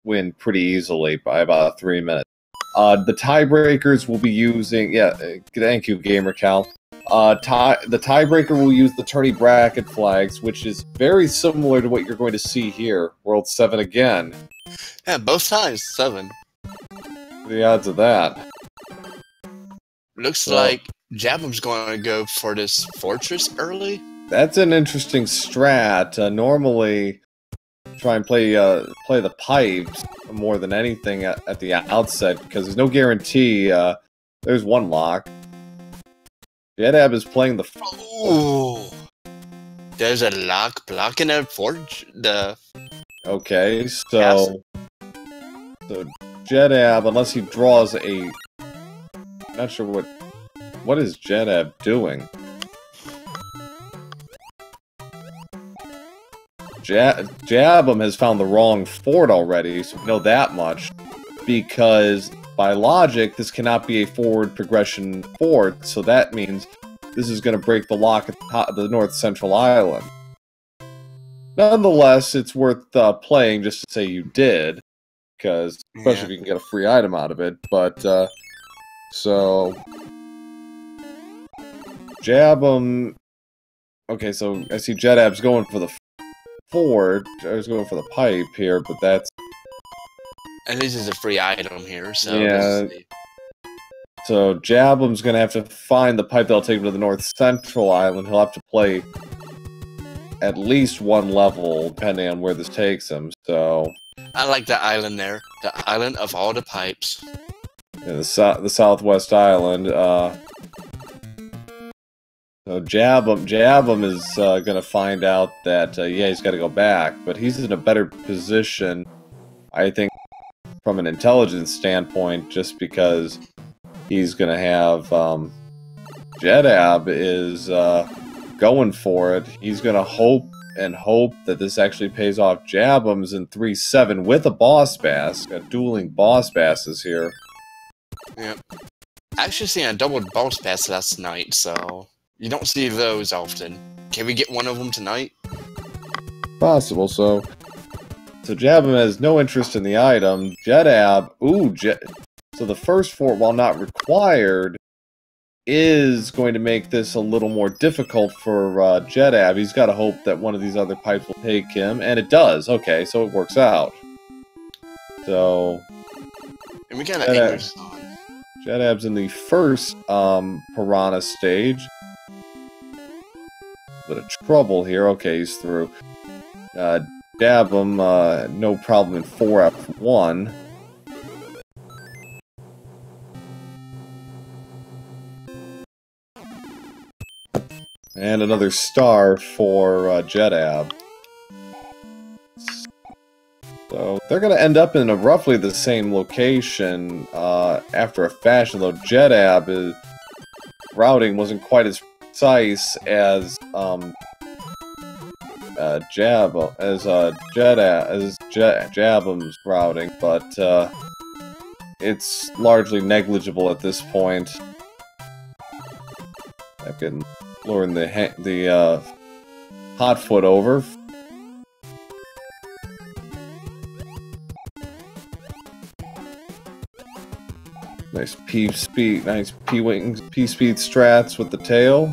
win pretty easily by about 3 minutes. The tiebreakers will be using... Yeah, thank you, GamerCal. The tiebreaker will use the tourney bracket flags, which is very similar to what you're going to see here. World 7 again. Yeah, both times, 7. The odds of that. Looks like Jabem's going to go for this fortress early. That's an interesting strat. Normally, try and play the pipes more than anything at the outset, because there's no guarantee. There's one lock. Jetabb is playing the... Oh! There's a lock blocking the forge. Okay, so Jetabb, unless he draws a... Not sure what is Jetabb doing. Jabem has found the wrong fort already, so we know that much. Because, by logic, this cannot be a forward progression fort, so that means this is going to break the lock at the top of the North Central Island. Nonetheless, it's worth playing just to say you did, because, especially if you can get a free item out of it, but, so... Jabem... Okay, so I see Jetabb's going for the fort. I was going for the pipe here, but that's... At least it's a free item here, so... Yeah. So Jabem's gonna have to find the pipe that'll take him to the North Central Island. He'll have to play at least one level, depending on where this takes him, so... I like the island there. The island of all the pipes. Yeah, the Southwest Island, So Jabem is gonna find out that, yeah, he's gotta go back, but he's in a better position, I think, from an intelligence standpoint, just because he's gonna have, Jetabb is, going for it. He's gonna hope that this actually pays off. Jabem's in 3-7 with a boss bass. Got dueling boss basses here. Yep. I actually seen a double boss bass last night, so you don't see those often. Can we get one of them tonight? Possible, so Jabem has no interest in the item. Jetabb, so the first fort, while not required, is going to make this a little more difficult for Jetabb. He's got to hope that one of these other pipes will take him, and it does. Okay, so it works out. So... And we got an English on. Jetabb's in the first Piranha stage. Bit of trouble here. Okay, he's through. Jabem, no problem in 4F1. And another star for Jetabb. So they're going to end up in roughly the same location after a fashion, though Jetabb's routing wasn't quite as precise as Jabem's routing, but it's largely negligible at this point. I can luring the hot foot over. Nice P-speed, nice P-wings, P-speed strats with the tail.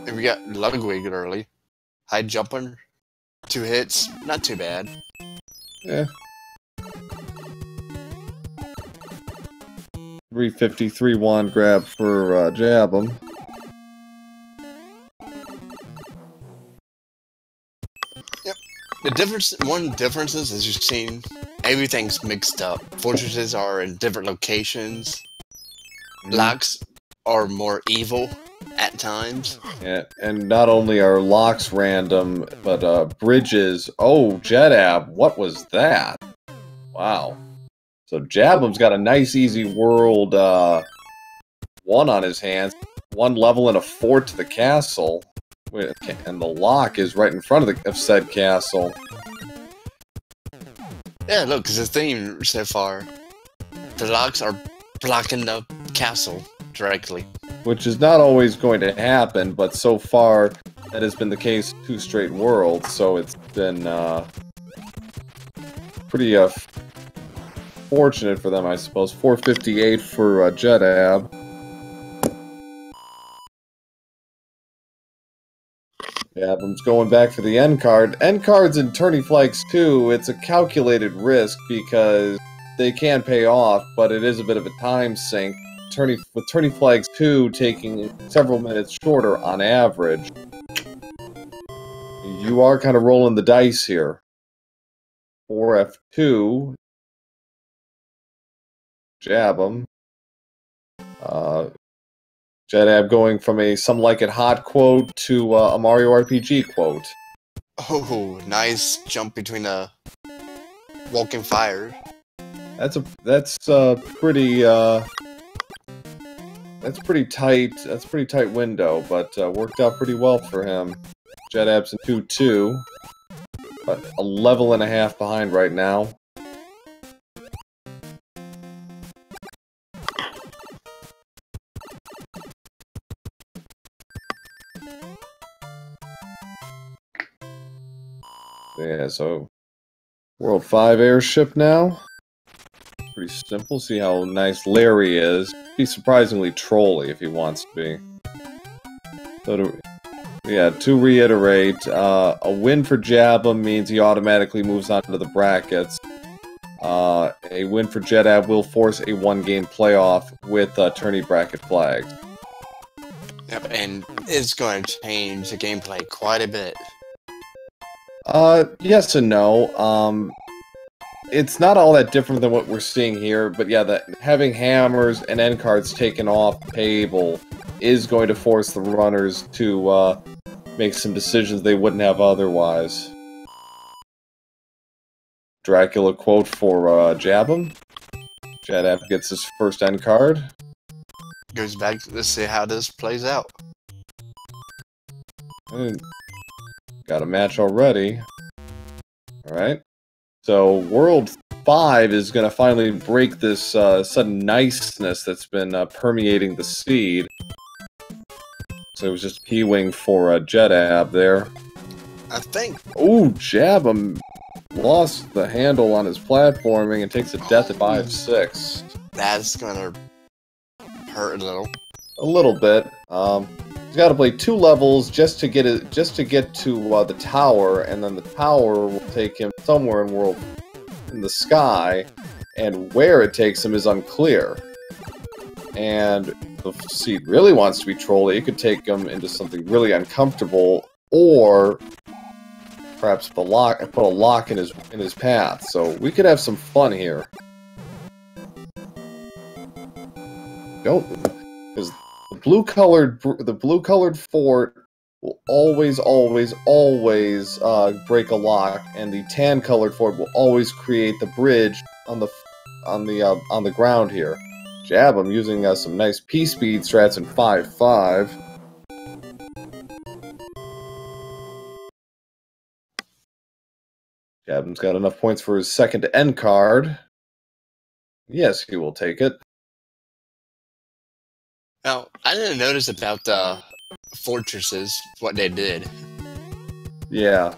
And we got Ludwig early. High jumper. 2 hits. Not too bad. Yeah. 350, wand grab for Jabem. Yep. One difference is, as you've seen, everything's mixed up. Fortresses are in different locations. Locks are more evil at times. Yeah, and not only are locks random, but bridges. Oh, Jetabb, what was that? Wow. So Jabem's got a nice, easy world 1 on his hands. 1 level and a fort to the castle. And the lock is right in front of said castle. Yeah, look, because the theme so far, the locks are blocking the castle directly. Which is not always going to happen, but so far that has been the case 2 straight worlds, so it's been pretty unfortunate for them, I suppose. 458 for Jetabb. Jabem's going back for the end card. End cards in Tourney Flags 2, it's a calculated risk because they can pay off, but it is a bit of a time sink. With Tourney Flags 2 taking several minutes shorter on average. You are kind of rolling the dice here. 4F2. Jabem. Jetabb going from a "some like it hot" quote to a Mario RPG quote. Oh, nice jump between a walking fire. That's pretty tight. That's a pretty tight window, but worked out pretty well for him. Jetabb's in 2-2, but a level and a half behind right now. Yeah, so World 5 airship now. Pretty simple. See how nice Larry is. He's surprisingly trolly if he wants to be. So to reiterate, a win for Jabem means he automatically moves on to the brackets. A win for Jetabb will force a one-game playoff with tourney bracket flags. Yep, and it's going to change the gameplay quite a bit. Yes and no. It's not all that different than what we're seeing here, but yeah, having hammers and end cards taken off the table is going to force the runners to make some decisions they wouldn't have otherwise. Dracula quote for Jabem. Jetabb gets his first end card. Goes back to see how this plays out. Got a match already. Alright. So, World 5 is going to finally break this sudden niceness that's been permeating the seed. So it was just P-Wing for Jetabb there. I think. Ooh, Jabem lost the handle on his platforming and takes a death at 5-6. That's gonna hurt a little. A little bit. He's got to play 2 levels just to get to the tower, and then the tower will take him somewhere in the sky, and where it takes him is unclear. And if the seed really wants to be trolly, it could take him into something really uncomfortable, or perhaps put a lock in his path. So we could have some fun here. Because the blue-colored fort will always break a lock, and the tan-colored fort will always create the bridge on the ground here. Jabem using some nice P-speed strats in 5-5. Jabem's got enough points for his second end card. Yes, he will take it. Now, I didn't notice about the fortresses, what they did. Yeah.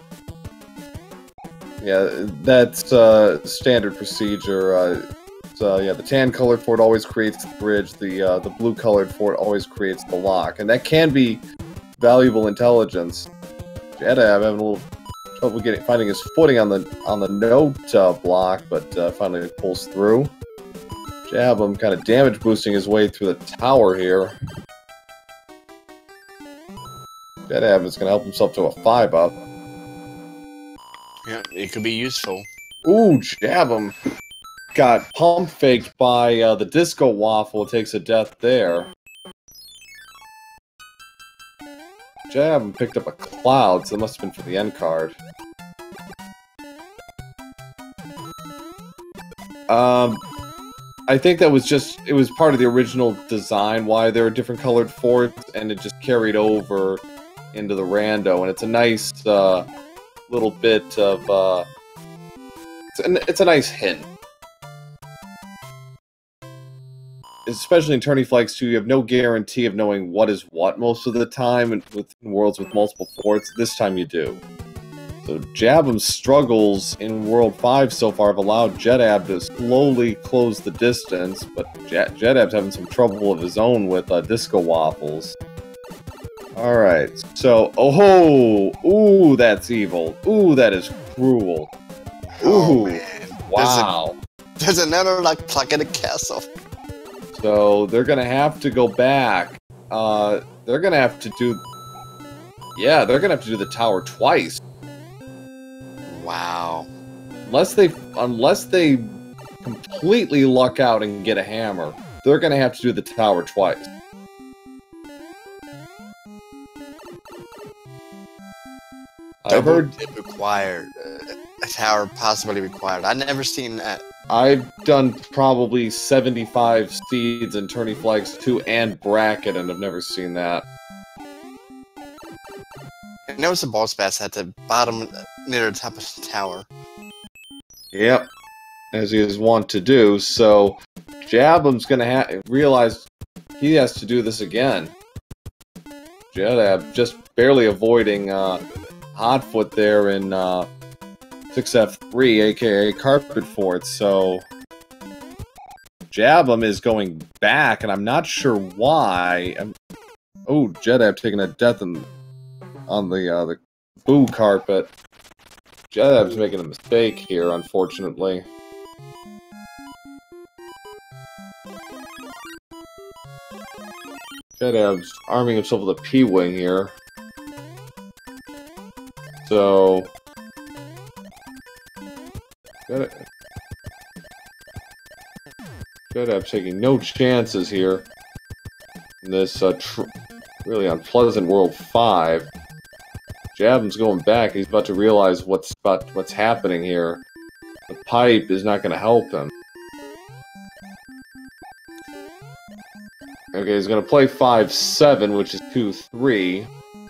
Yeah, that's standard procedure. Yeah, the tan-colored fort always creates the bridge. The blue-colored fort always creates the lock, and that can be valuable intelligence. Jetabb having a little trouble finding his footing on the note block, but finally pulls through. Jabem kind of damage boosting his way through the tower here. Jetabb is going to help himself to a 5-up. Yeah, it could be useful. Ooh, Jabem got pump faked by the disco waffle. Takes a death there. Jabem picked up a cloud, so it must have been for the end card. I think that was it was part of the original design, why there were different colored forts, and it just carried over into the rando, and it's a nice little bit of, it's a nice hint. Especially in Tourney Flags 2, you have no guarantee of knowing what is what most of the time, and with worlds with multiple forts. This time you do. So Jabem's struggles in World 5 so far have allowed Jetabb to slowly close the distance, but Jetabb's having some trouble of his own with Disco Waffles. Alright, so, oh, ooh, that's evil. Ooh, that is cruel. Ooh, oh, man. Wow. There's another, like, clock in a castle. So, they're gonna have to go back. They're gonna have to do... Yeah, they're gonna have to do the tower twice. Wow. Unless they completely luck out and get a hammer, they're gonna have to do the tower twice. I've heard required a tower possibly required. I've never seen that. I've done probably 75 seeds and tourney flags 2 and bracket, and I've never seen that. I noticed the boss bass at the bottom near the top of the tower. Yep, as he is wont to do. So Jabem's gonna realize he has to do this again. Jetabb just barely avoiding Hotfoot there in 6F3, aka Carpet Fort. So Jabem is going back, and I'm not sure why. Oh, Jetabb taking a death on the boo carpet. Jetabb's making a mistake here, unfortunately. Jetabb's arming himself with a P-Wing here. So... Jetabb's taking no chances here in this really unpleasant World 5. Jabem's going back. He's about to realize what's happening here. The pipe is not going to help him. Okay, he's going to play 5-7, which is 2-3.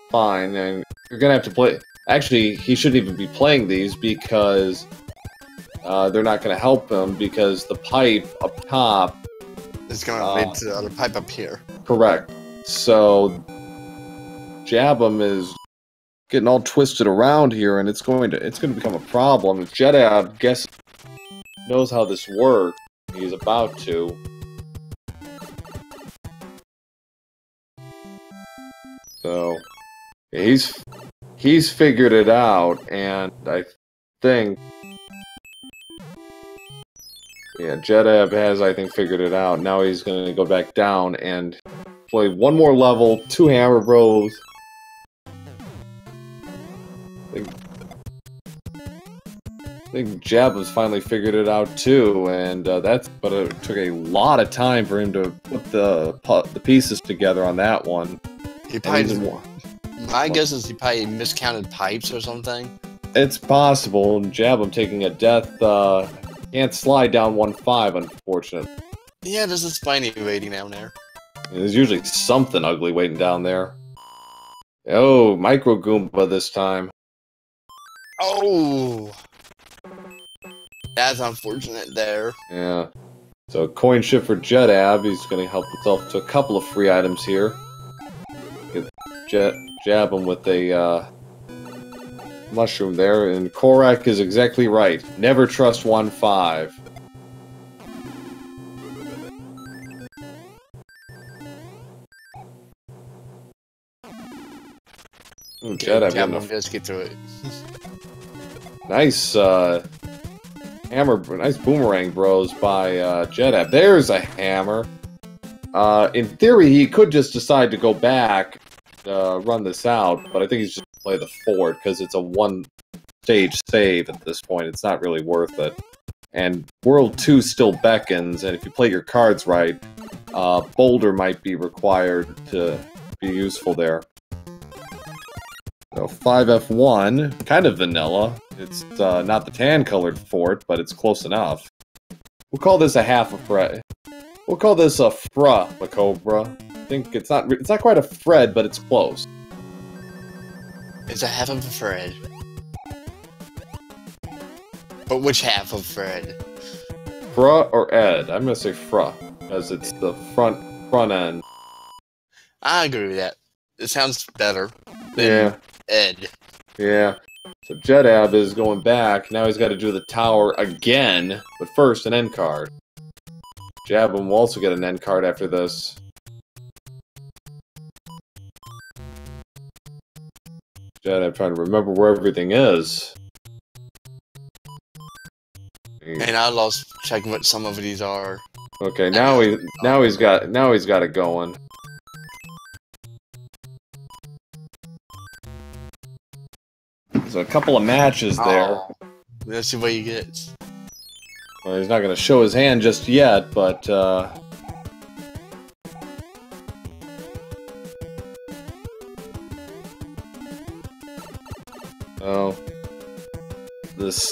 Fine, and you're going to have to play... Actually, he shouldn't even be playing these because they're not going to help him because the pipe up top... is going to lead to the other pipe up here. Correct. So, Jabem is getting all twisted around here, and it's going to become a problem. If Jetabb knows how this works, he's about to. So yeah, he's figured it out, and I think Jetabb has figured it out. Now he's going to go back down and play one more level, 2 hammer bros. I think Jabem's finally figured it out too, and but it took a lot of time for him to put the pieces together on that one. My guess is he probably miscounted pipes or something. It's possible. Jabem taking a death can't slide down 1-5, unfortunately. Yeah, there's a spiny waiting down there. There's usually something ugly waiting down there. Oh, Micro Goomba this time. Oh! That's unfortunate there. Yeah. So, coin shift for Jetabb. He's going to help himself to a couple of free items here. Get Jabem with a mushroom there. And Korak is exactly right. Never trust 1-5. Ooh, Jetabb just get through it. Nice nice boomerang bros by Jetabb. There's a hammer. In theory, he could just decide to go back, run this out, but I think he's just play the fort because it's a one-stage save at this point. It's not really worth it. And World 2 still beckons, and if you play your cards right, Boulder might be required to be useful there. So 5F1, kind of vanilla. It's not the tan-colored fort, but it's close enough. We'll call this a half a Fred. We'll call this a Fra, the Cobra. I think it's not quite a Fred, but it's close. It's a half of a Fred. But which half of Fred? Fra or Ed? I'm gonna say Fra, because it's the front end. I agree with that. It sounds better than Ed. Yeah. So Jetabb is going back. Now he's got to do the tower again, but first an end card. Jabem will also get an end card after this. Jetabb trying to remember where everything is. And I lost track of what some of these are. Okay, now he's got it going. So a couple of matches there. Oh, let's see what he gets. Well, he's not going to show his hand just yet, but oh,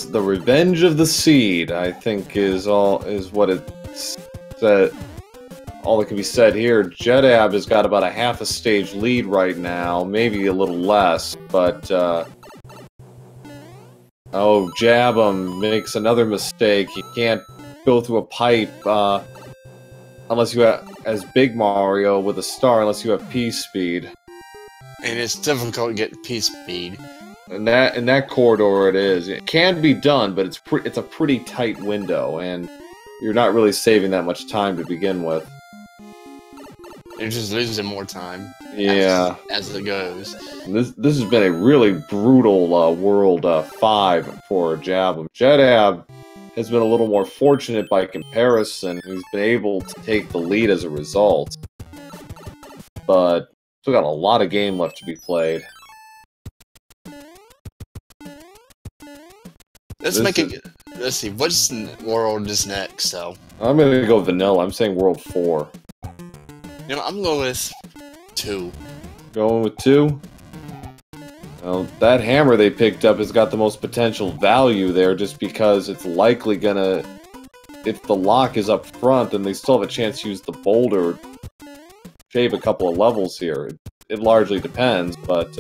the revenge of the seed, I think, is what it said. All that can be said here. Jetabb has got about a half a stage lead right now, maybe a little less, but oh, Jabem makes another mistake. He can't go through a pipe unless you have, as Big Mario with a star, unless you have P speed. And it's difficult to get P speed. In that corridor, it is. It can be done, but it's a pretty tight window, and you're not really saving that much time to begin with. You're just losing more time. Yeah, as it goes. This has been a really brutal World 5 for Jabem. Jetabb has been a little more fortunate by comparison. He's been able to take the lead as a result, but still got a lot of game left to be played. Let's see, what's world is next, so. I'm gonna go vanilla. I'm saying World 4. You know, I'm going with 2. Going with 2? Well, that hammer they picked up has got the most potential value there just because it's likely gonna... If the lock is up front, then they still have a chance to use the boulder. Shave a couple of levels here. It largely depends, but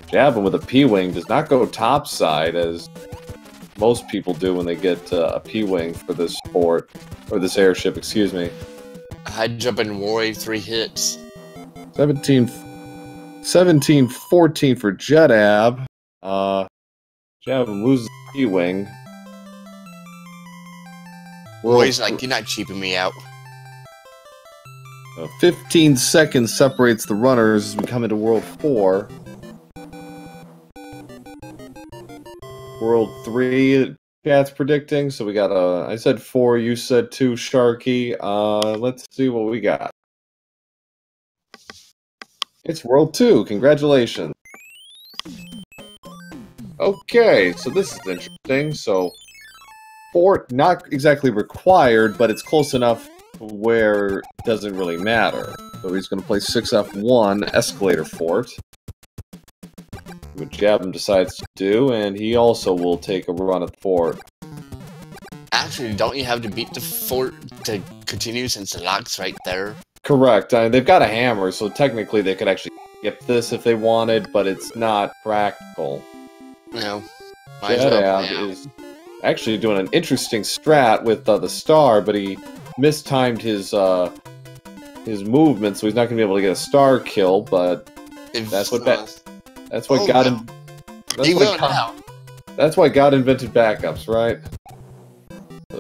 Jabem with a P-Wing does not go topside as most people do when they get a P-Wing for this sport, or this airship, excuse me. High jump and Warrior 3 hits. 17-14 for Jetabb. Jabem loses the P-Wing. Warrior's like, you're not cheaping me out. 15 seconds separates the runners as we come into World 4. World 3, chat's predicting, so we got I said 4, you said 2, Sharky. Let's see what we got. It's World 2, congratulations. Okay, so this is interesting. So 4, not exactly required, but it's close enough where it doesn't really matter. So he's going to play 6F1, Escalator Fort. What Jabem decides to do, and he also will take a run at the fort. Actually, don't you have to beat the fort to continue since the lock's right there? Correct. I mean, they've got a hammer, so technically they could actually skip this if they wanted, but it's not practical. No. Jetabb is actually doing an interesting strat with the star, but he mistimed his movement, so he's not going to be able to get a star kill, but that's what God invented backups, right?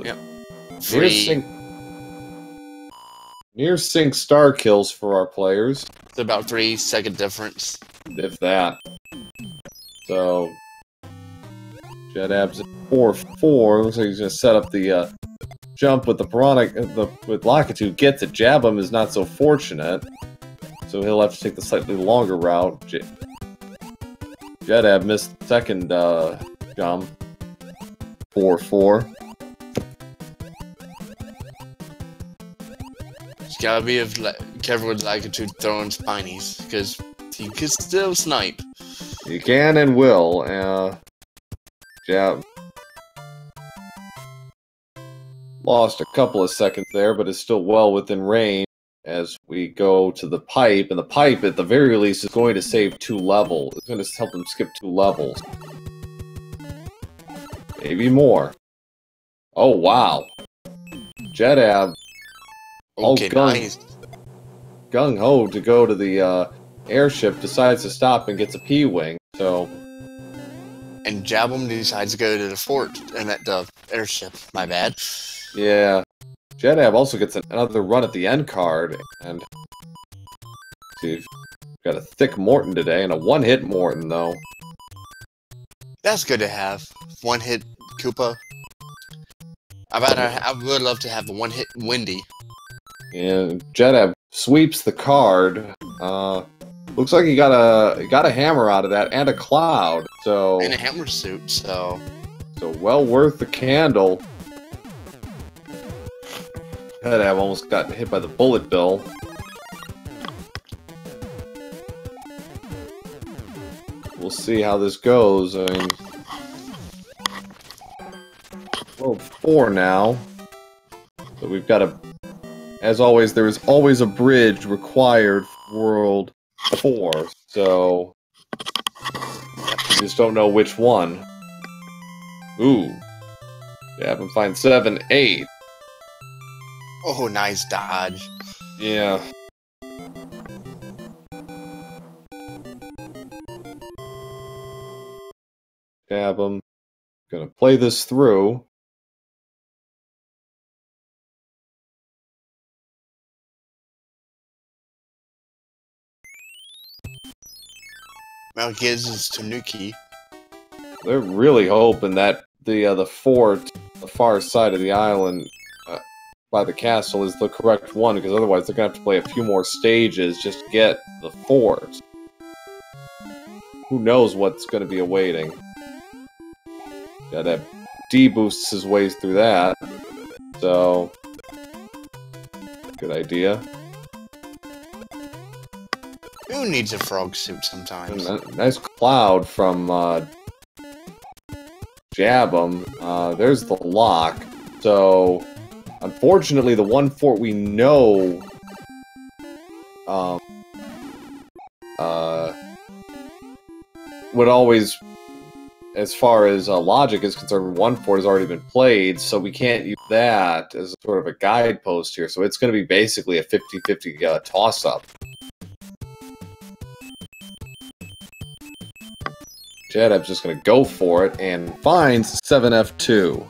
Yep. Near sync star kills for our players. It's about 3-second difference. If that. So Jetabb's at 4-4. Looks like he's gonna set up the jump with with Lockitude. Gets it. Jabem is not so fortunate, so he'll have to take the slightly longer route. Jetabb missed the second jump. 4-4. Just gotta be careful with Lockitude throwing spinies, because he can still snipe. You can and will. Jab lost a couple of seconds there, but is still well within range as we go to the pipe. And the pipe, at the very least, is going to save 2 levels. It's going to help them skip 2 levels. Maybe more. Oh, wow. Jetabb. Okay, nice. Gung-ho to go to the airship, decides to stop and gets a P-Wing. So And Jabem decides to go to the fort and at the airship. My bad. Yeah. Jetabb also gets another run at the end card, and see, we've got a thick Morton today, and a one-hit Morton, though. That's good to have. One-hit Koopa. I would love to have a one-hit Windy. And Jetabb sweeps the card. Looks like he got a hammer out of that, and a cloud, so... And a hammer suit, so... So well worth the candle. Jetabb almost got hit by the bullet bill. We'll see how this goes. I mean, World 4 now. So we've got a... As always, there is always a bridge required for World 4. So... You just don't know which one. Ooh. Jabem finds 7, 8. Oh, nice dodge. Yeah. Jabem. Gonna play this through. Now gives his Tanuki. They're really hoping that the fort, the far side of the island, by the castle is the correct one, because otherwise they're gonna have to play a few more stages just to get the fort. Who knows what's gonna be awaiting. Jetabb D-boosts his ways through that. So... Good idea. Who needs a frog suit sometimes? Nice cloud from Jabem. There's the lock. So, unfortunately, the one fort we know would always, as far as logic is concerned, one fort has already been played, so we can't use that as sort of a guidepost here. So it's going to be basically a 50-50 toss-up. Jetabb's just going to go for it and finds 7F2.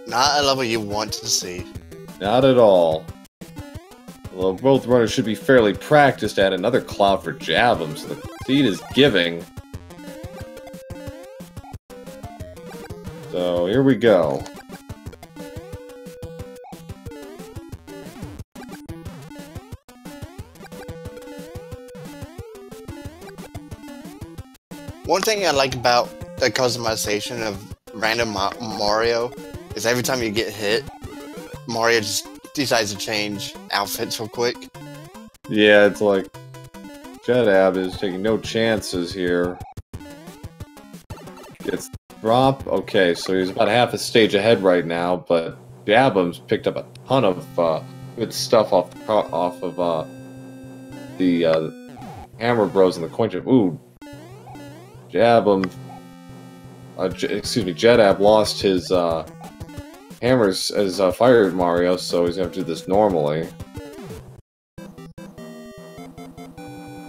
Not a level you want to see. Not at all. Well, both runners should be fairly practiced at. Another cloud for Jabem, so the seed is giving. So here we go. One thing I like about the customization of Random Mario is every time you get hit, Mario just decides to change outfits real quick. Yeah, it's like Jetabb is taking no chances here. Gets drop. Okay, so he's about half a stage ahead right now, but Jabem's picked up a ton of good stuff off of the Hammer Bros and the Coin Chip. Ooh. Jabem, Jetabb lost his hammers as Fire Mario, so he's gonna have to do this normally.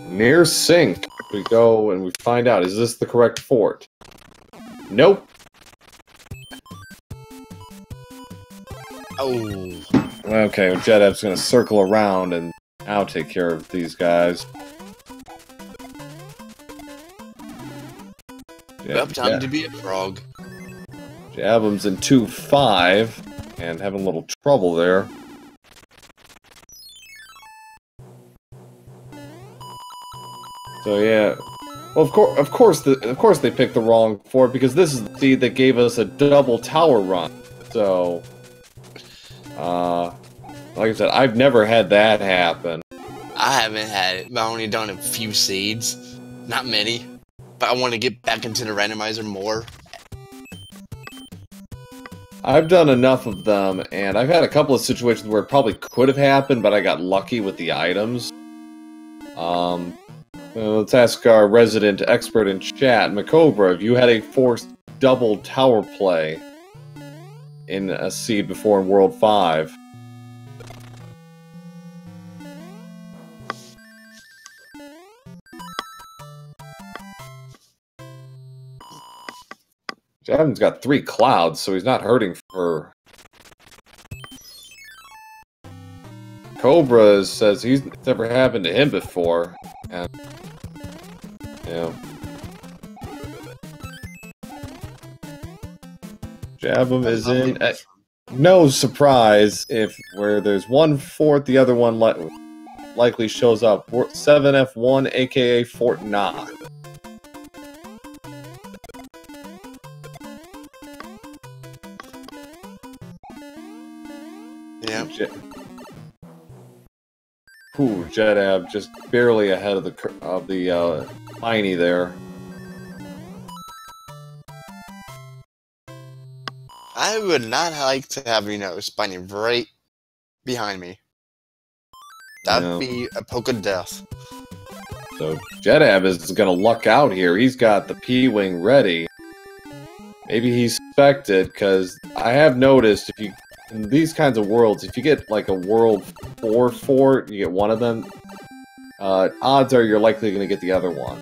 Near sync. We go and we find out, is this the correct fort? Nope. Oh. Okay, well, Jetabb's gonna circle around and I'll take care of these guys. Well, time to be a frog. Jabem's in 2-5 and having a little trouble there. So yeah, well of course they picked the wrong fort because this is the seed that gave us a double tower run. So, like I said, I've never had that happen. I haven't had it, but I've only done a few seeds, not many. But I want to get back into the randomizer more. I've done enough of them, and I've had a couple of situations where it probably could have happened, but I got lucky with the items. Let's ask our resident expert in chat, Macobra, if you had a forced double tower play in a seed before in World 5. Jabem's got 3 clouds, so he's not hurting for... Cobra says it's never happened to him before, and... Yeah. Jabem is in... No surprise if where there's 1/4, the other one likely shows up. 7F1, aka Fort Knox. Yeah. Ooh, Jetabb just barely ahead of the Piney there. I would not like to have, Spiny right behind me. That'd be a poke of death. So Jetabb is gonna luck out here. He's got the P-Wing ready. Maybe he expected, because I have noticed if you in these kinds of worlds, if you get like a world 4 fort, you get one of them, odds are you're likely going to get the other one.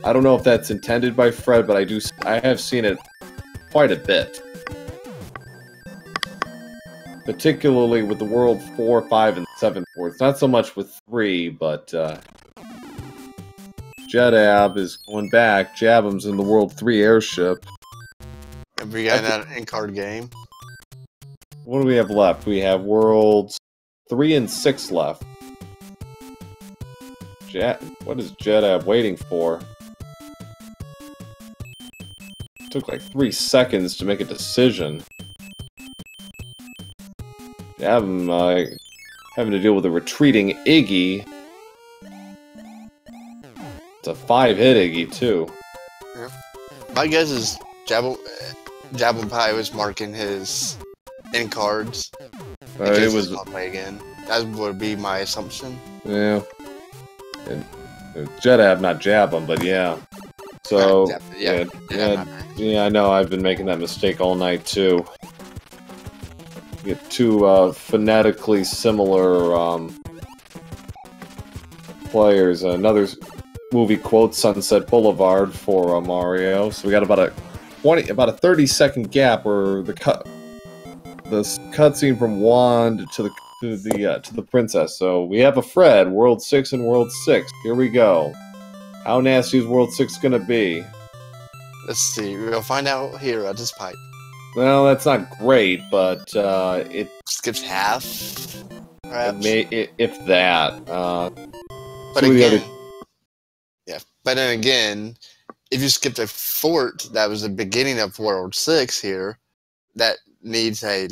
I don't know if that's intended by Fred, but I have seen it quite a bit. Particularly with the world 4, 5, and 7 forts. Not so much with 3, but Jetabb is going back. Jabem's in the world 3 airship. Have we got that in-card game? What do we have left? We have worlds 3 and 6 left. What is Jetabb waiting for? It took like 3 seconds to make a decision. Jabem having to deal with a retreating Iggy. It's a 5-hit Iggy too. Yeah. My guess is Jabem probably was marking his in cards. It was not play again. That would be my assumption. Yeah. And Jetabb, not Jabem, but yeah. So yeah, I know. I've been making that mistake all night too. You get 2 phonetically similar players. Another movie quote: "Sunset Boulevard" for Mario. So we got about a 30-second gap where the cutscene from Wand to the princess. So we have a Fred, World 6 and World 6. Here we go. How nasty is World 6 gonna be? Let's see. We'll find out here at this pipe. Well, that's not great, but it skips half, perhaps. If that. But again, But then again, if you skipped a fort that was the beginning of World 6 here, that needs a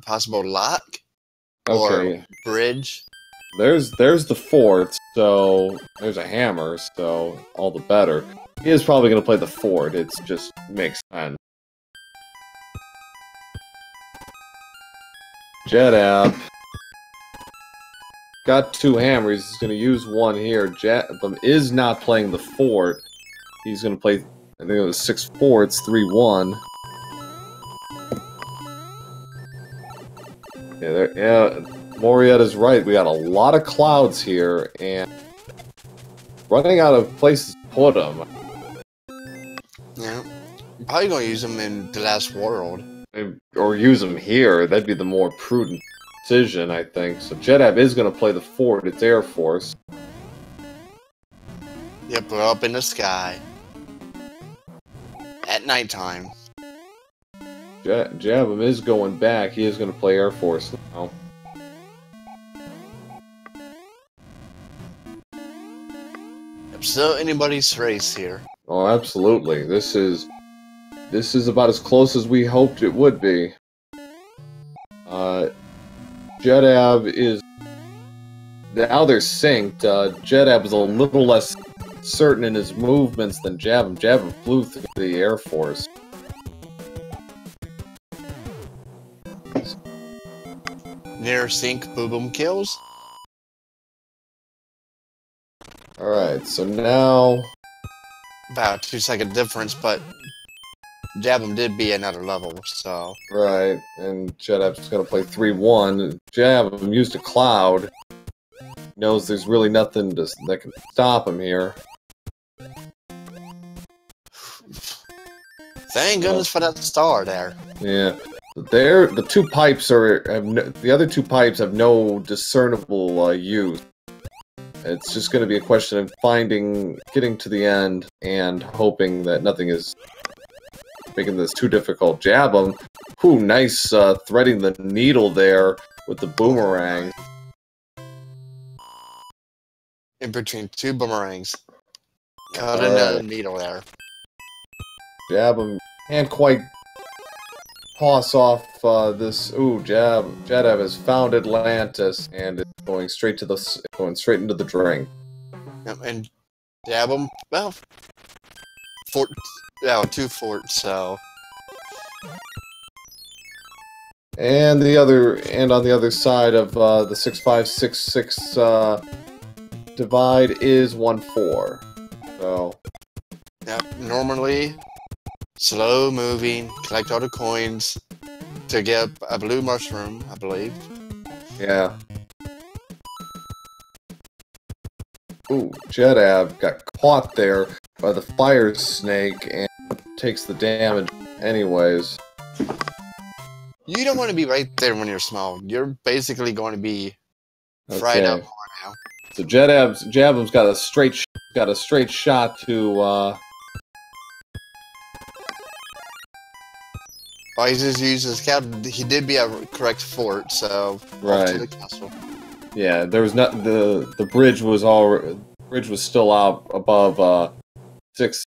possible lock or bridge. There's the fort, so there's a hammer, so all the better. He is probably going to play the fort. It just makes sense. Jetabb got 2 hammers. He's going to use one here. Jabem is not playing the fort. He's going to play, I think it was 6 forts, 3-1. Yeah, Morietta's right. We got a lot of clouds here, and running out of places to put them. Yeah, probably going to use them in the last world. Or use them here. That'd be the more prudent decision, I think. So Jetabb is going to play the fort. It's Air Force. Yep, we're up in the sky. At nighttime. Jabem is going back. He is going to play Air Force now. Yep, still anybody's race here. Oh, absolutely. This is about as close as we hoped it would be. Jetabb is... Now they're synced. Jetabb is a little less certain in his movements than Jabem. Jabem flew through the Air Force. Near sync, boom boom kills. Alright, so now... About a 2-second difference, but Jabem did beat another level, so... Right, and Jetabb's gonna play 3-1. Jabem used a cloud. Knows there's really nothing that can stop him here. Thank goodness for that star there. Yeah. The two pipes the other two pipes have no discernible use. It's just going to be a question of getting to the end, and hoping that nothing is making this too difficult. Jabem, whoo, nice threading the needle there with the boomerang. In between two boomerangs. Cut another needle there. Jabem can't quite toss off this. Ooh, Jetabb has found Atlantis and is going straight into the drink. Yep, and Jabem, well, two forts, so. And on the other side of the 6566 divide is 1-4. So. Yep, normally slow moving, collect all the coins to get a blue mushroom, I believe. Yeah. Ooh, Jetabb got caught there by the fire snake and takes the damage anyways. You don't want to be right there when you're small. You're basically going to be fried up more now. So Jabem's got a straight shot to Well, he just used his scout. He did be a correct fort, so right to the castle. Yeah, there was not the bridge was still out above 2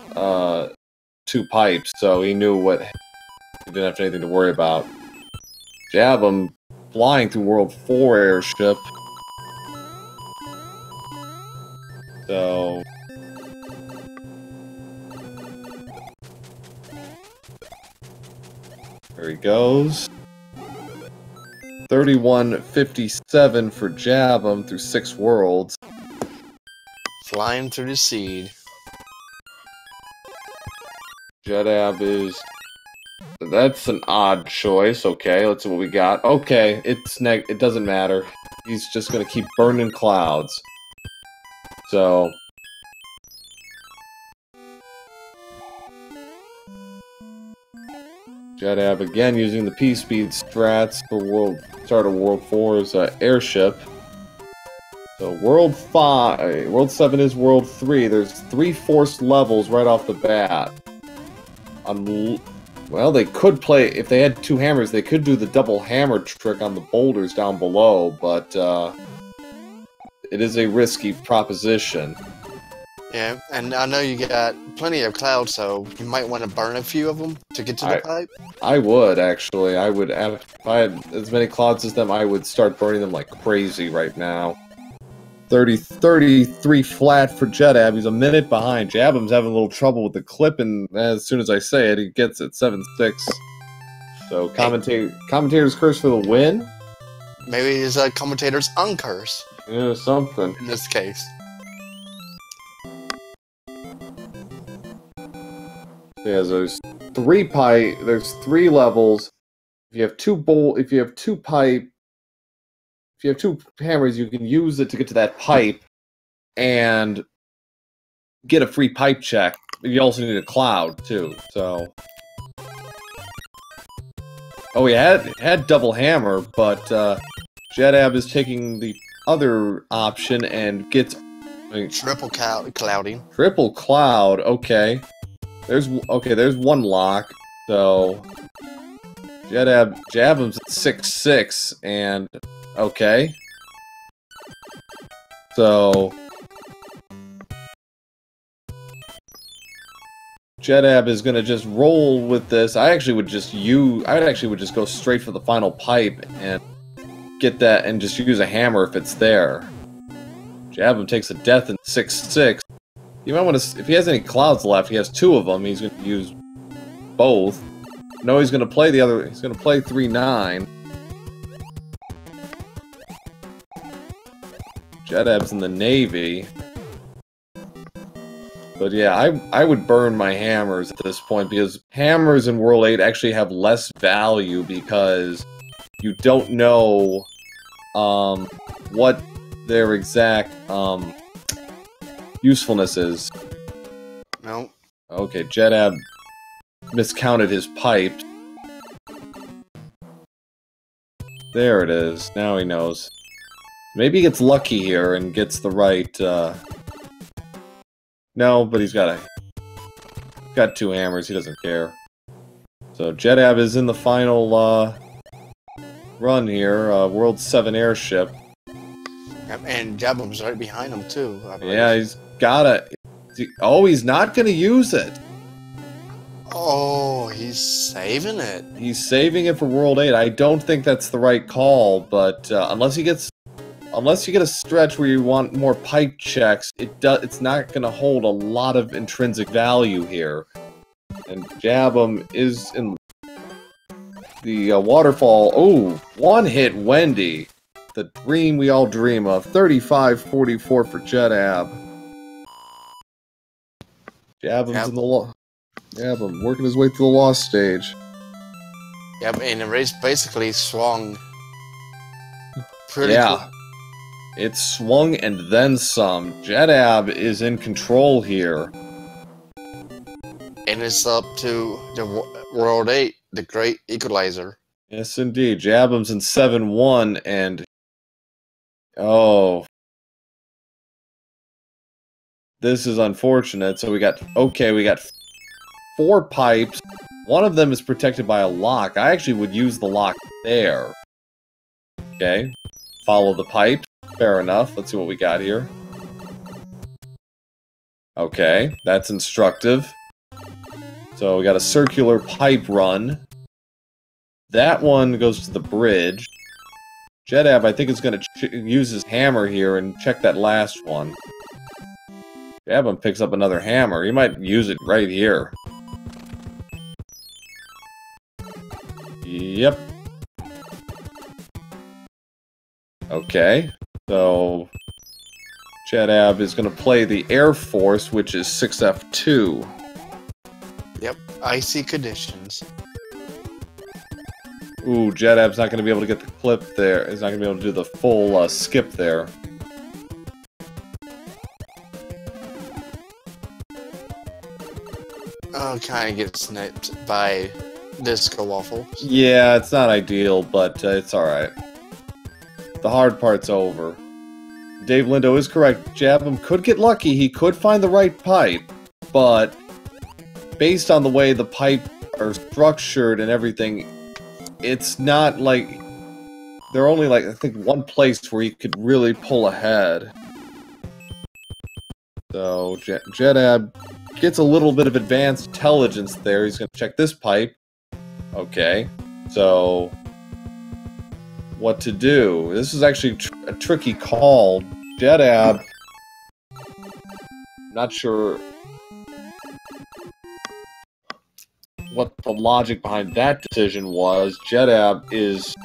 pipes, so he knew he didn't have anything to worry about. Jabem flying through World 4 airship. So there he goes. 3157 for Jabem through 6 worlds. Flying through the seed. Jetabb is... That's an odd choice. Okay, let's see what we got. Okay, it doesn't matter. He's just gonna keep burning clouds. So... Jetabb again using the P-Speed strats for start of World 4's airship. So World 5, World 7 is World 3. There's 3 forced levels right off the bat. Well, they could play, if they had 2 hammers, they could do the double hammer trick on the boulders down below, but it is a risky proposition. Yeah, and I know you got plenty of clouds, so you might want to burn a few of them to get to the pipe. I would, actually. If I had as many clouds as them, I would start burning them like crazy right now. 33 flat for Jetabb. He's a minute behind. Jabem's having a little trouble with the clip, and as soon as I say it, he gets it. 7-6. So, commentator's curse for the win? Maybe it's a commentator's uncurse. Yeah, something. In this case. Yeah, there's 3 levels. If you have 2 hammers, you can use it to get to that pipe and get a free pipe check. You also need a cloud too. So, oh, he had double hammer, but Jetabb is taking the other option and gets triple clouding. Triple cloud. Okay. There's 1 lock. So Jabem's at 6-6, and okay. So Jetabb is gonna just roll with this. I actually would just go straight for the final pipe and get that, and just use a hammer if it's there. Jabem takes a death in 6-6. You might want to, if he has any clouds left, he has 2 of them. He's going to use both. No, he's going to play the other. He's going to play 3-9. Jetabb's in the Navy. But yeah, I would burn my hammers at this point, because hammers in World 8 actually have less value, because you don't know what their exact usefulness is. No. Okay, Jetabb miscounted his pipes. There it is. Now he knows. Maybe he gets lucky here and gets the right, No, but he's got two hammers. He doesn't care. So Jetabb is in the final, run here. World 7 airship. And Jabem's right behind him, too. Yeah, he's gotta... Oh, he's not gonna use it! Oh, he's saving it. He's saving it for World 8. I don't think that's the right call, but unless you get a stretch where you want more pipe checks, it's not gonna hold a lot of intrinsic value here. And Jabem is in the waterfall. Oh, one hit Wendy. The dream we all dream of. 35-44 for Jetabb. Jabem's in the Jabem working his way through the lost stage. Yep, and the race basically swung pretty quick. It swung and then some. Jetabb is in control here. And it's up to the World 8, the Great Equalizer. Yes, indeed. Jabem's in 7-1, and... Oh. This is unfortunate. So we got 4 pipes. One of them is protected by a lock. I actually would use the lock there. Okay. Follow the pipe. Fair enough. Let's see what we got here. Okay. That's instructive. So we got a circular pipe run. That one goes to the bridge. Jetabb, I think, is going to use his hammer here and check that last one. Jabem picks up another hammer. He might use it right here. Yep. Okay. So Jetabb is going to play the Air Force, which is 6F2. Yep. Icy conditions. Ooh, Jetabb's not going to be able to get the clip there. He's not going to be able to do the full skip there. Oh, kind of get sniped by Disco Waffle. Yeah, it's not ideal, but it's alright. The hard part's over. Dave Lindo is correct. Jabem could get lucky. He could find the right pipe, but based on the way the pipe are structured and everything, it's not like... There are only, like, I think one place where he could really pull ahead. So, Jetabb gets a little bit of advanced intelligence there. He's going to check this pipe. Okay. So, what to do? This is actually a tricky call. Jetabb... Not sure what the logic behind that decision was. Jetabb is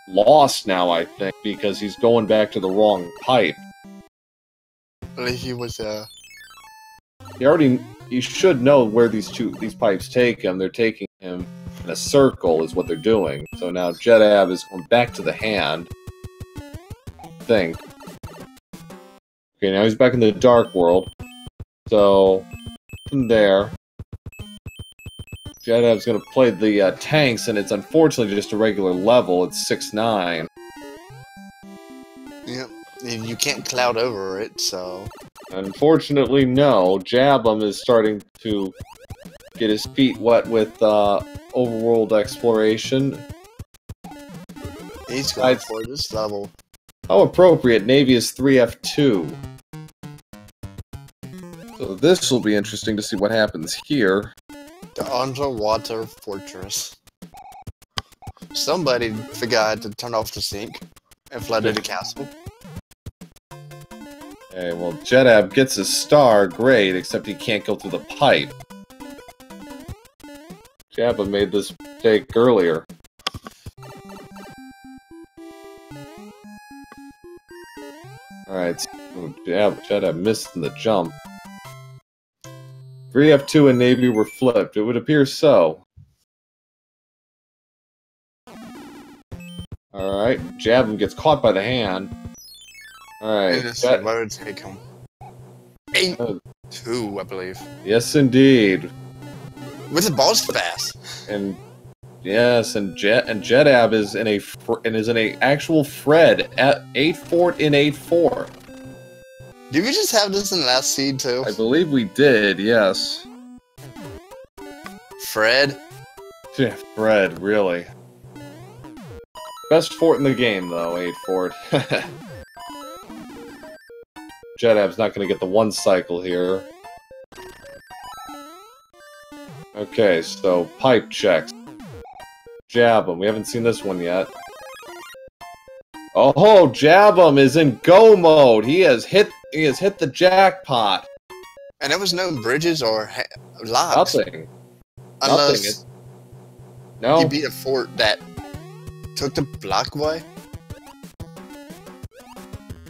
lost now, I think, because he's going back to the wrong pipe. I believe he was, You should know where these pipes take him. They're taking him in a circle, is what they're doing. So now Jetabb is going back to the hand. I think. Okay, now he's back in the dark world. So, from there, Jetabb's going to play the tanks, and it's unfortunately just a regular level. It's 6-9. Yep, and you can't cloud over it, so... Unfortunately, no. Jabem is starting to get his feet wet with overworld exploration. He's going for this level. How appropriate. Navy is 3F2. So this will be interesting to see what happens here. The underwater fortress. Somebody forgot to turn off the sink and flooded the castle. Okay, well, Jetabb gets his star, great, except he can't go through the pipe. Jabem made this mistake earlier. Alright, so Jetabb missed in the jump. 3F2 and Navy were flipped. It would appear so. Alright, Jabem gets caught by the hand. Alright. Where would take him? 8-2, I believe. Yes, indeed. With the balls fast. And yes, and Jetabb is in a actual Fred at 8-fort in 8-4. Did we just have this in the last seed too? I believe we did, yes. Fred? Yeah, Fred, really. Best fort in the game, though, 8-fort. Jetabb's not going to get the one cycle here. Okay, so pipe checks. Jabem, we haven't seen this one yet. Oh, Jabem is in go mode. He has hit the jackpot. And there was no bridges or locks. Nothing. Unless No. he beat a fort that took the block away.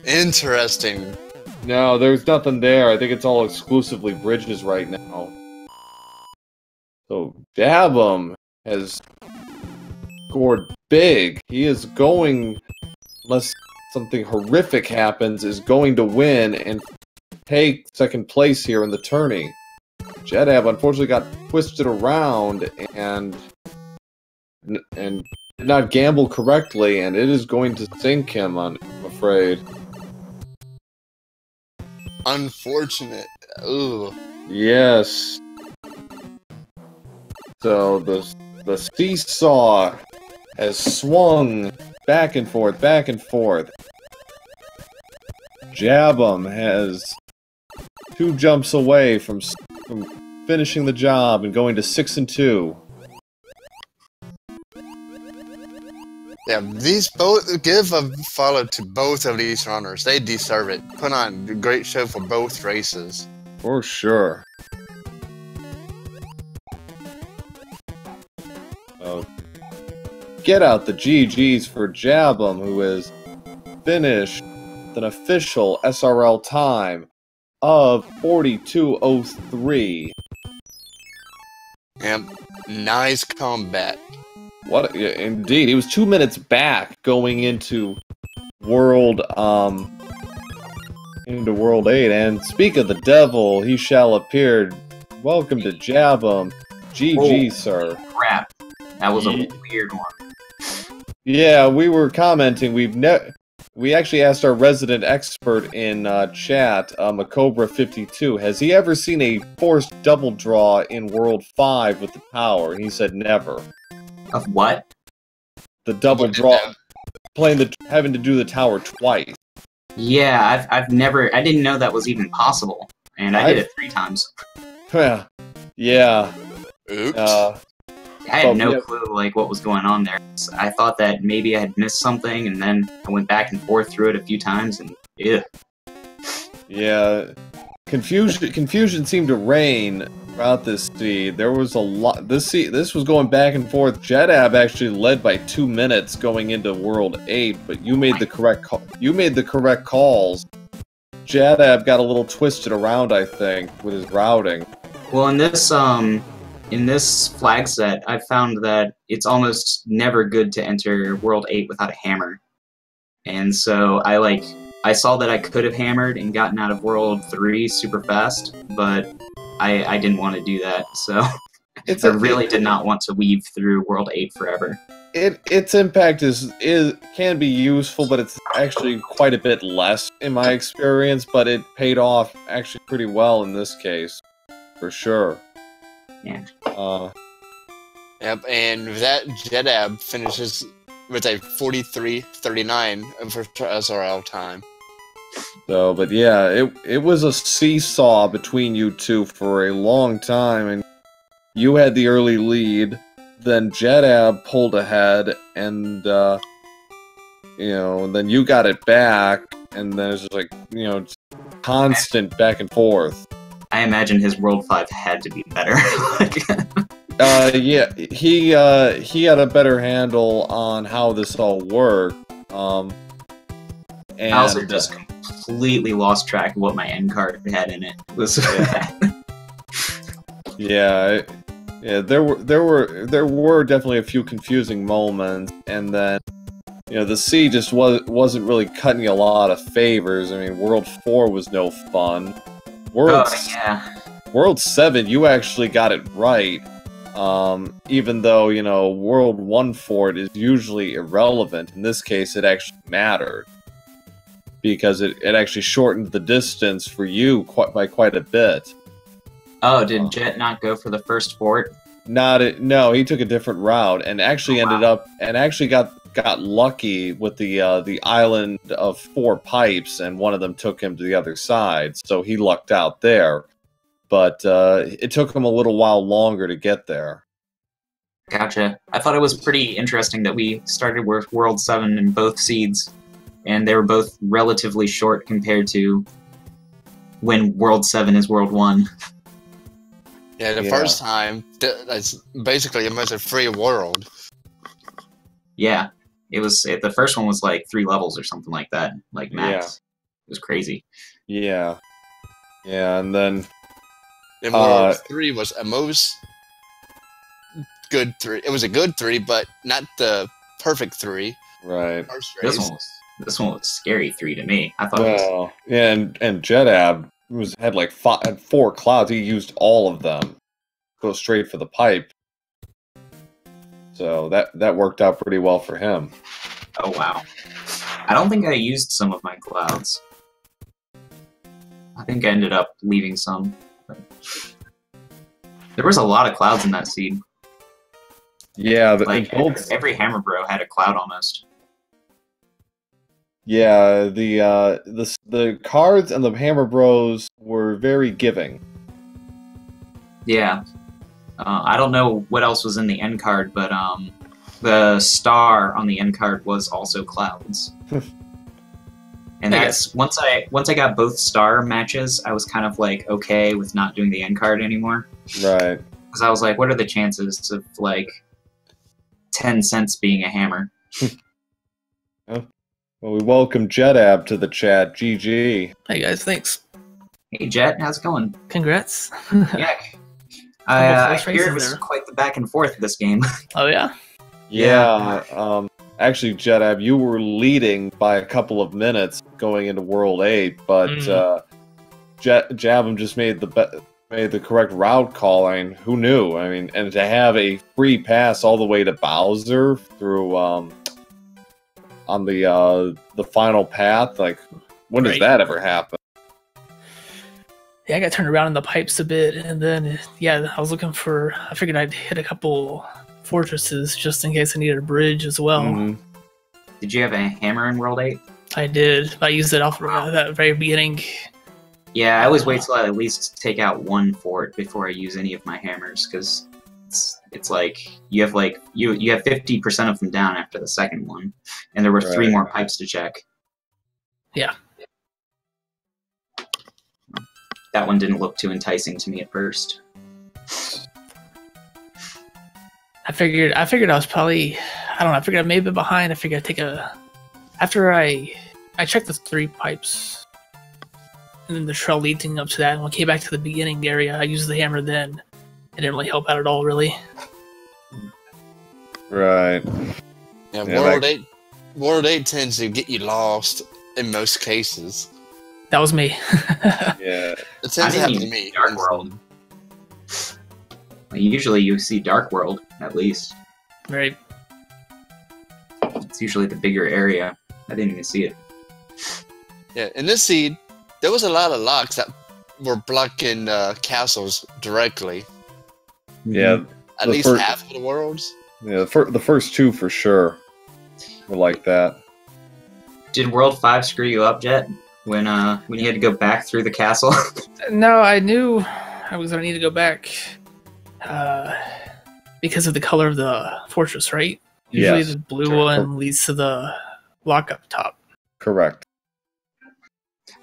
Interesting. No, there's nothing there. I think it's all exclusively bridges right now. So Jabem has scored big. He is going, unless something horrific happens, is going to win and take second place here in the tourney. Jetabb unfortunately got twisted around and did not gamble correctly, and it is going to sink him, I'm afraid. Unfortunate. Ooh. Yes. So the seesaw has swung back and forth, back and forth. Jabem has 2 jumps away from finishing the job and going to 6-2. Yeah, these both give a follow to both of these runners. They deserve it. Put on a great show for both races. For sure. Oh, get out the GGs for Jabem, who has finished with an official SRL time of 42:03. Yep, nice comeback. What? Yeah, indeed, he was 2 minutes back going into World 8. And speak of the devil, he shall appear. Welcome to Jabem. GG, sir. Crap. That was a weird one. Yeah, we were commenting. We actually asked our resident expert in chat, Macobra52, has he ever seen a forced double draw in World 5 with the tower? And he said never. Of what? The double draw, having to do the tower twice. Yeah, I've never. I didn't know that was even possible, and I did it 3 times. Yeah. Oops. I had no clue like what was going on there. I thought that maybe I had missed something, and then I went back and forth through it a few times, and yeah, confusion seemed to reign throughout this seed. There was a lot. This was going back and forth. Jetabb actually led by 2 minutes going into World 8, but you made the correct calls. Jetabb got a little twisted around, I think, with his routing. Well, in this flag set, I found that it's almost never good to enter World 8 without a hammer. And so I saw that I could have hammered and gotten out of World 3 super fast, but I didn't want to do that, so I really did not want to weave through World 8 forever. Its impact can be useful, but it's actually quite a bit less in my experience, but it paid off actually pretty well in this case, for sure. Yeah. Yep, and with that, Jetabb finishes with a 43:39 for SRL time. So, but yeah, it was a seesaw between you two for a long time, and you had the early lead. Then Jetabb pulled ahead, and then you got it back, and then it's just like just constant back and forth. I imagine his World 5 had to be better. Yeah, he had a better handle on how this all worked. And I also just completely lost track of what my end card had in it. Yeah, there were definitely a few confusing moments, and then the C just wasn't really cutting you a lot of favors. I mean, World 4 was no fun. World 7, you actually got it right. even though, you know, World 1 fort is usually irrelevant, in this case it actually mattered. Because it actually shortened the distance for you by quite a bit. Oh, did Jet not go for the first fort? No, he took a different route and actually got lucky with the island of 4 pipes, and one of them took him to the other side, so he lucked out there. But it took him a little while longer to get there. Gotcha. I thought it was pretty interesting that we started with World 7 in both seeds, and they were both relatively short compared to when World 7 is World 1. Yeah, the first time, that's basically almost a free world. Yeah, the first one was like 3 levels or something like that, like max. Yeah. It was crazy. Yeah. Yeah, and then... And World 3 was a most good 3. It was a good 3, but not the perfect 3. Right. This one was scary 3 to me. I thought. Well, yeah, and Jetabb had 4 clouds. He used all of them. Go straight for the pipe. So that worked out pretty well for him. Oh wow! I don't think I used some of my clouds. I think I ended up leaving some. But there was a lot of clouds in that seed. Yeah, but like every Hammer Bro had a cloud almost. Yeah, the cards and the Hammer Bros were very giving. Yeah. I don't know what else was in the end card, but the star on the end card was also clouds. And that's once I got both star matches, I was kind of like okay with not doing the end card anymore. Right. Because I was like, what are the chances of like 10 cents being a hammer? Oh. Well, we welcome Jetabb to the chat. GG. Hey guys, thanks. Hey Jet, how's it going? Congrats. Yeah. I hear it was quite the back and forth of this game. Oh yeah? Yeah. Actually, Jetabb, you were leading by a couple of minutes going into World 8, but Jabem just made the correct route calling. Who knew? I mean, and to have a free pass all the way to Bowser through on the final path, like when does that ever happen? Yeah, I got turned around in the pipes a bit, and then I was looking for. I figured I'd hit a couple fortresses just in case I needed a bridge as well. Mm-hmm. Did you have a hammer in World 8? I did. I used it off that very beginning. Yeah, I always wait till I at least take out 1 fort before I use any of my hammers, because it's like you have 50% of them down after the second one, and there were 3 more pipes to check. Yeah. That one didn't look too enticing to me at first. I figured I was probably, I don't know, I figured I may have been behind. I figured I'd take after I checked the 3 pipes and then the trail leading up to that, and when I came back to the beginning area, I used the hammer then. It didn't really help out at all, really. Right. Yeah, World 8 tends to get you lost in most cases. That was me. Yeah. It tends to happen to me. Dark World. Usually you see Dark World, at least. Right. It's usually the bigger area. I didn't even see it. Yeah, in this seed, there was a lot of locks that were blocking castles directly. Yeah. At least half of the worlds. Yeah, the first 2 for sure were like that. Did World 5 screw you up, Jet? When you had to go back through the castle? No, I knew I was going to need to go back because of the color of the fortress, right? Usually the blue one leads to the lock up top. Correct.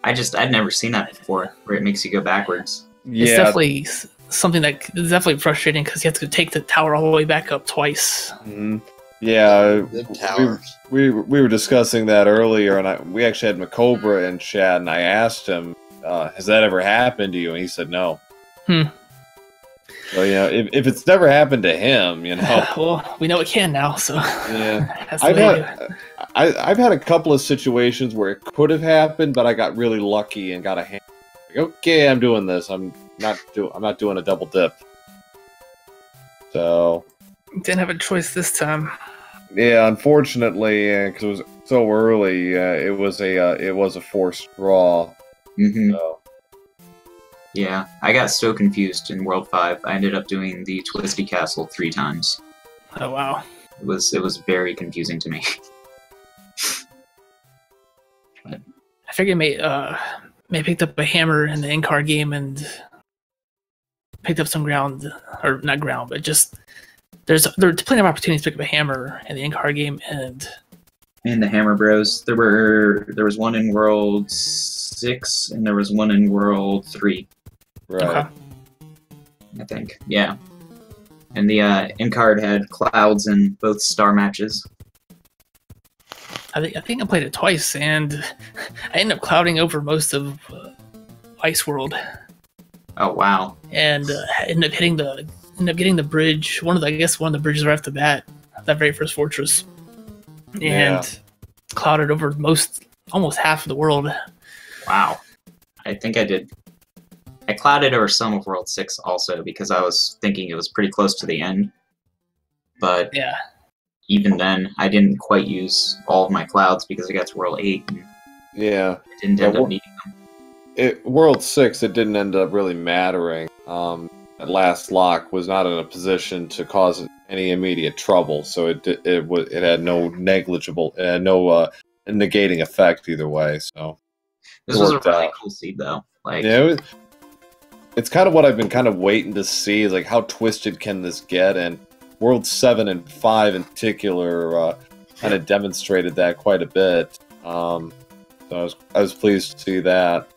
I'd never seen that before, where it makes you go backwards. Yeah. It's definitely something that is definitely frustrating because you have to take the tower all the way back up twice. Mm-hmm. Yeah, we were discussing that earlier, and we actually had Macobra in chat, and I asked him, "Has that ever happened to you?" And he said, "No." So if it's never happened to him, well, we know it can now. So yeah, I've had a couple of situations where it could have happened, but I got really lucky and got a hand. Like, okay, I'm doing this. I'm not doing a double dip. So Didn't have a choice this time. yeah, unfortunately, because it was so early, it was a forced draw. Mm-hmm. So Yeah, I got so confused in World 5. I ended up doing the Twisty Castle 3 times. Oh wow. It was very confusing to me. I figured may picked up a hammer in the in-car game and picked up some ground, or not ground, but just there were plenty of opportunities to pick up a hammer in the in-car game, and And the Hammer Bros. There was one in World 6 and there was one in World 3, right. okay. I think. Yeah. And the end card had clouds in both star matches. I think I played it twice, and I ended up clouding over most of Ice World, Oh wow. and ended up getting the bridge. One of the bridges right off the bat, that very first fortress, and Yeah. clouded over almost half of the world. Wow. I think I did. I clouded over some of World 6 also because I was thinking it was pretty close to the end. But Yeah, even then, I didn't quite use all of my clouds because I got to World 8 and Yeah. I didn't end up needing them. World 6, it didn't end up really mattering. That last lock was not in a position to cause any immediate trouble, so it had no negating effect either way. So This it was a worked really out. cool seed though. Like, Yeah, it's kind of what I've been kind of waiting to see, is like how twisted can this get, and World 7 and 5 in particular kind of demonstrated that quite a bit. So I was pleased to see that.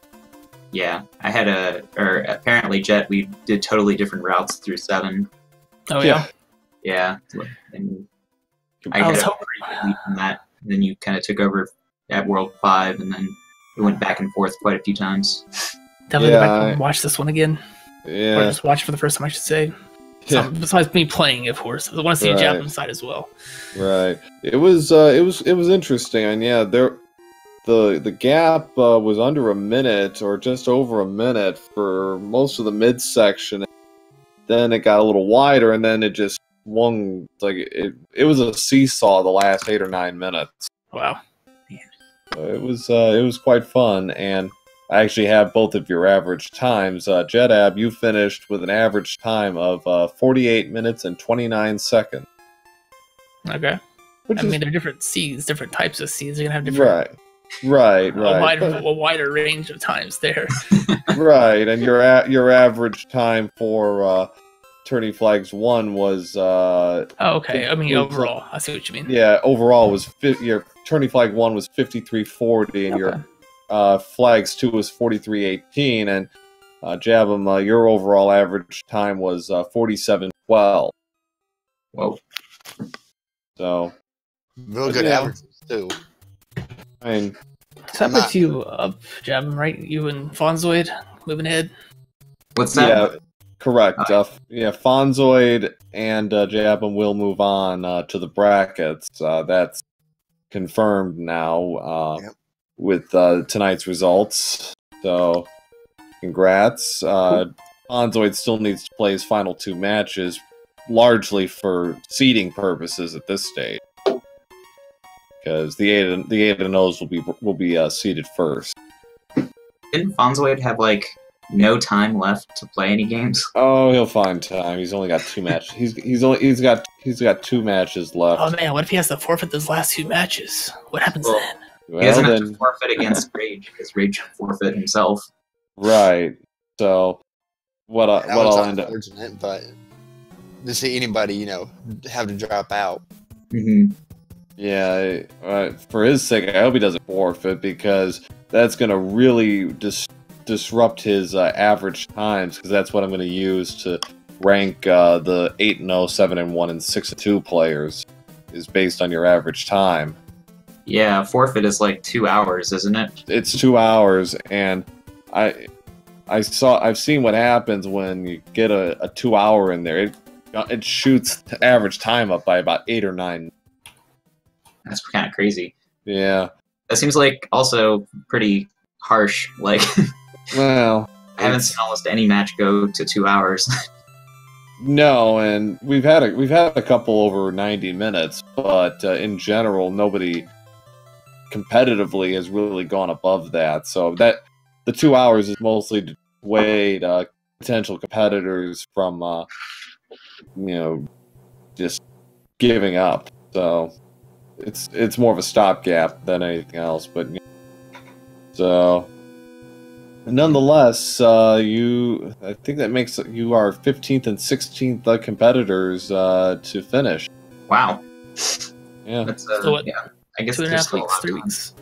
yeah, I had apparently Jet, we did totally different routes through 7. oh yeah. Yeah, and I I had was a hoping- pretty good lead from that. And then you kind of took over at World 5, and then it went back and forth quite a few times. Definitely Yeah, go back and watch this one again, or Yeah, just watch it for the first time, I should say. yeah, Besides me playing, of course, I want to see a Right. Jabem side as well. right. It was interesting, and yeah, the gap was under a minute or just over a minute for most of the midsection. Then it got a little wider, and then it just swung like it was a seesaw the last 8 or 9 minutes. Wow. It was quite fun, and I actually have both of your average times. Jetabb, you finished with an average time of 48 minutes and 29 seconds. Okay. Which I is mean, they're different seeds, different types of seeds. They're gonna have different, right, a wider range of times there. right. And your average time for Tourney Flags 1 was Oh, okay. I mean, It's, overall, I see what you mean. yeah, overall was your Tourney Flag 1 was 53.40, and Okay. your Flags 2 was 43.18, and Jabem, your overall average time was 47.12. Whoa. So, Real good Yeah. averages too. I mean, So that puts you up, Jabem, right? You and Fonzoid moving ahead. What's that? yeah, correct. Fonzoid and Jabem will move on to the brackets. That's confirmed now Yep. with tonight's results. So, congrats. Fonzoid still needs to play his final 2 matches, largely for seeding purposes at this stage, because the 8 and O's will be seeded first. Didn't Fonzoid have like no time left to play any games? Oh, he'll find time. He's only got 2 matches. He's got 2 matches left. Oh man, what if he has to forfeit those last 2 matches? What happens Well, then? Well, He doesn't have then, to forfeit against Rage because Rage can forfeit himself. right. So, what That I'll was end up. unfortunate, but to see anybody, have to drop out. Mm-hmm. Yeah, for his sake, I hope he doesn't forfeit, because that's going to really disrupt his average times, because that's what I'm going to use to rank the 8-0, 7-1, and 6-2 players, is based on your average time. Yeah, forfeit is like 2 hours, isn't it? It's 2 hours, and I've seen what happens when you get a 2 hour in there. It shoots the average time up by about 8 or 9. That's kind of crazy. Yeah. That seems like also pretty harsh. Like, Well, I haven't it's- seen almost any match go to 2 hours. No, and we've had a couple over 90 minutes, but in general, nobody competitively has really gone above that. So that the 2 hours is mostly to dissuade potential competitors from just giving up. So it's more of a stopgap than anything else. But so nonetheless, I think that makes you our 15th and 16th competitors to finish. Wow. Yeah. That's yeah. I guess 2.5 weeks, 3 weeks.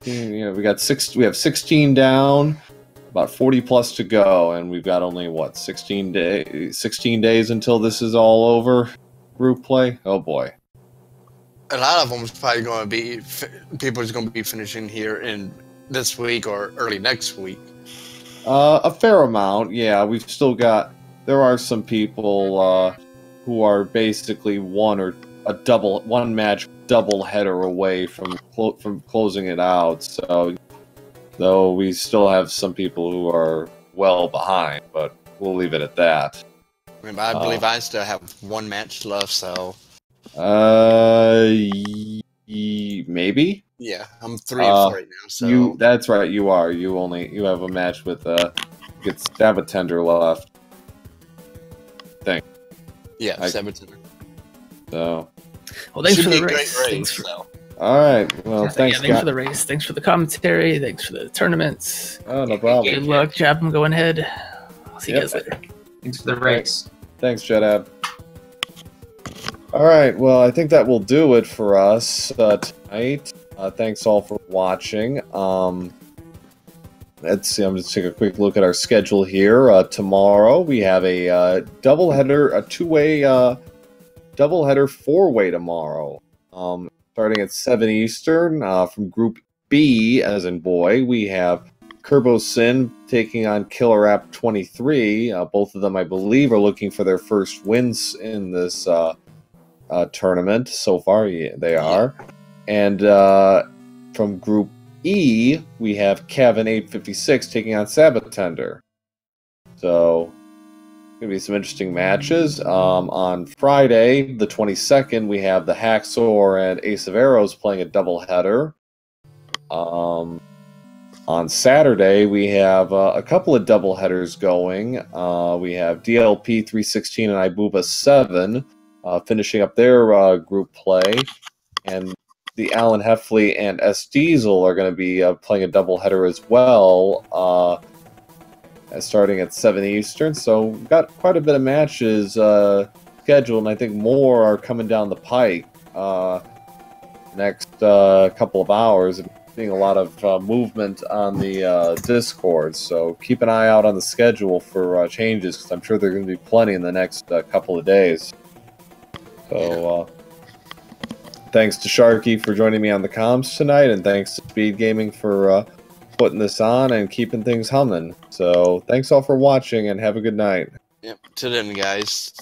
Yeah, we have 16 down, about 40 plus to go, and we've got only 16 days until this is all over. Group play. Oh boy. A lot of them is probably going to be people is going to be finishing here in this week or early next week. A fair amount, yeah. We've still got. There are some people who are basically one match double header away from closing it out. So, though we still have some people who are well behind, but we'll leave it at that. I mean, I believe I still have one match left, so. Maybe. Yeah, I'm 3 and 4 right now. So that's right. You have a match with get Sabatender left. Yeah, Sabatender. So. Well, thanks for the race. All right. Well, thanks. Thanks for the race. Thanks for the commentary. Thanks for the tournaments. Oh, no problem. Good luck, Jabem. Going ahead. I'll see you guys later. Thanks for the race. Thanks, Jetabb. All right. Well, I think that will do it for us tonight. Thanks all for watching. Let's see. I'm just taking a quick look at our schedule here. Tomorrow we have a doubleheader, a two-way doubleheader, four-way tomorrow. Starting at 7 Eastern from Group B, as in boy, we have Kerbo Sin taking on Killer App 23. Both of them, I believe, are looking for their first wins in this tournament. So far, they are. And from Group E, we have Kevin 856 taking on Sabatender. So, going to be some interesting matches. On Friday, the 22nd, we have the Haxor and Ace of Arrows playing a doubleheader. On Saturday, we have a couple of doubleheaders going. We have DLP 316 and Ibuba 7 finishing up their group play. And the Alan Heffley and S. Diesel are going to be playing a doubleheader as well, starting at 7 Eastern. So we've got quite a bit of matches scheduled, and I think more are coming down the pike next couple of hours. Seeing a lot of movement on the Discord, so keep an eye out on the schedule for changes, because I'm sure there are going to be plenty in the next couple of days. So thanks to Sharky for joining me on the comms tonight, and thanks to Speed Gaming for putting this on and keeping things humming. So thanks all for watching, and have a good night. Yep. Till then, guys.